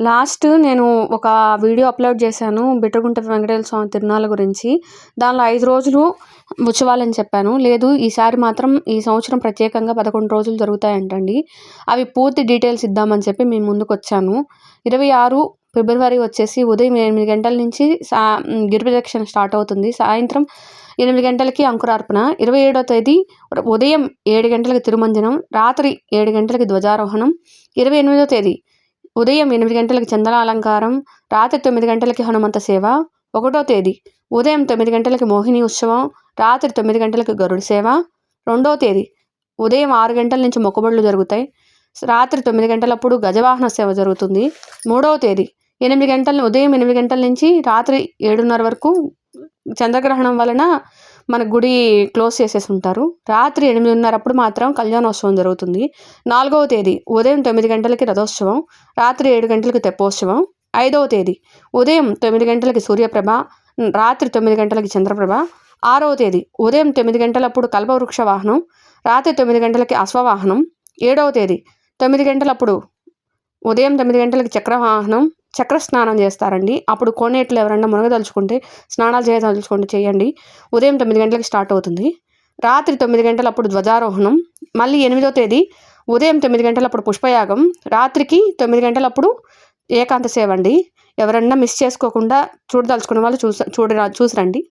Last నేను ఒక video upload చేశాను బిట్రగుంట వెంకటేశ్వర స్వామి తిరునాళ్ళ గురించి. దానిలో 5 రోజులు ఉత్సవాలని చెప్పాను. లేదు ఈసారి మాత్రం ఈ సంవత్సరం ప్రత్యేకంగా 11 రోజులు జరుగుతాయంటండి. అవి పూర్తి డీటెయిల్స్ ఇద్దామని చెప్పి మీ ముందుకొచ్చాను. 26 ఫిబ్రవరి వచ్చేసి ఉదయం 8 గంటల నుంచి గిరి ప్రదక్షిణ స్టార్ట్ అవుతుంది. సాయంత్రం 8 గంటలకి అంకురార్పణ. 27వ తేదీ ఉదయం 7 గంటలకి తిరుమంజనం, రాత్రి 7 గంటలకి ధ్వజారోహణం. 28వ తేదీ ఉదయం 8 గంటలకి చందనాలంకారం, రాత్రి 9 గంటలకి హనుమంత సేవ. 1వ తేదీ ఉదయం 9 గంటలకి మోహిని ఉత్సవం, రాత్రి 9 గంటలకి గరుడ సేవ. 2వ తేదీ ఉదయం 6 గంటల నుంచి మొక్కుబడులు జరుగుతాయి, రాత్రి 9 గంటలప్పుడు గజవాహన సేవ జరుగుతుంది. 3వ తేదీ ఉదయం 8 గంటల నుంచి రాత్రి 7:30 వరకు చంద్రగ్రహణం వలన మన గుడి క్లోజ్ చేసేసి ఉంటారు. రాత్రి 8:30 అప్పుడు మాత్రం కళ్యాణోత్సవం జరుగుతుంది. 4వ తేదీ ఉదయం 9 గంటలకి రథోత్సవం, రాత్రి 7 గంటలకి తెప్పోత్సవం. 5వ తేదీ ఉదయం 9 గంటలకి సూర్యప్రభ, రాత్రి 9 గంటలకి చంద్రప్రభ. 6వ తేదీ ఉదయం 9 గంటలప్పుడు కల్పవృక్ష వాహనం, రాత్రి 9 గంటలకి అశ్వవాహనం. 7వ తేదీ 9 గంటలప్పుడు ఉదయం 9 గంటలకి చక్రవాహనం, చక్ర స్నానం చేస్తారండి. అప్పుడు కోనేట్లు ఎవరన్నా మునగదలుచుకుంటే, స్నానాలు చేయదలుచుకుంటే చేయండి. ఉదయం 9 గంటలకి స్టార్ట్ అవుతుంది. రాత్రి 9 గంటలప్పుడు ధ్వజారోహణం. మళ్ళీ 8వ తేదీ ఉదయం 9 గంటలప్పుడు పుష్పయాగం, రాత్రికి 9 గంటలప్పుడు ఏకాంత సేవ అండి. ఎవరన్నా మిస్ చేసుకోకుండా చూడదలుచుకున్న వాళ్ళు చూసి రండి.